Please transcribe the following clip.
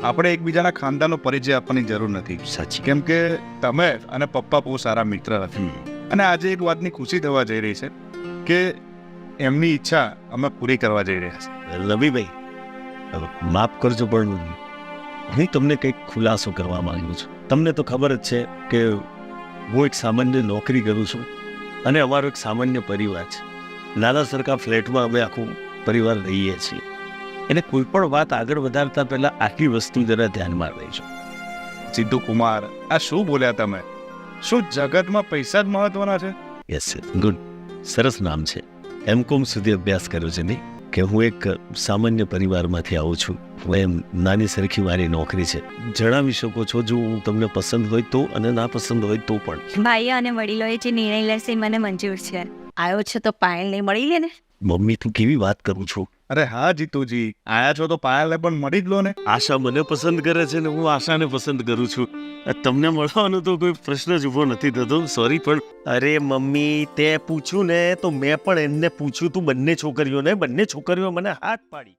આપણે એકબીજાના ખાનદાનનો પરિચય આપવાની જરૂર નથી. સાચી. કેમ કે તમે અને પપ્પા બહુ સારા મિત્ર હતા. અને આજે એક વાતની ખુશી થવા જઈ રહી છે કે એમની ઈચ્છા અમે પૂરી કરવા જઈ રહ્યા છીએ. રવિભાઈ, માફ કરજો પણ હું તમને કંઈક ખુલાસો કરવા માંગુ છું. તમને તો ખબર જ છે કે હું એક સામાન્ય નોકરી કરું છું અને અમારો એક સામાન્ય પરિવાર છે. નાના સરખા ફ્લેટમાં અમે આખું પરિવાર રહીએ છીએ. એને કોઈ પણ વાત આગળ વધારતા પહેલા આટલી વસ્તુ જરા ધ્યાનમાં લઈજો. સિદ્ધુ કુમાર, આ શું બોલ્યા તમે? શું જગતમાં પૈસા જ મહત્વના છે? Yes, good. સરસ નામ છે. M.Com સુધી અભ્યાસ કર્યો છે નહીં કે હું એક સામાન્ય પરિવારમાંથી આવું છું. એમ નાની સરખી મારી નોકરી છે. જણાવી શકો છો જો હું તમને પસંદ હોય તો, અને ના પસંદ હોય તો પણ. ભાઈઓ અને વડીલોએ જે નિર્ણય લેશે એ મને મંજૂર છે. આવ્યો છે તો પાયલને મળી લે ને. મમ્મી, તું કેવી વાત કરું છું? અરે હા જીતુજી, આયા છો તો પાયલને પણ મળી જ લો ને. આશા મને પસંદ કરે છે ને હું આશાને પસંદ કરું છું. તમને મળવાનો તો કોઈ પ્રશ્ન જ ઊભો નથી થતો. સોરી, પણ અરે મમ્મી, તે પૂછ્યું ને તો મેં પણ એમને પૂછ્યું તું બંને છોકરીઓને મને હાથ પાડી.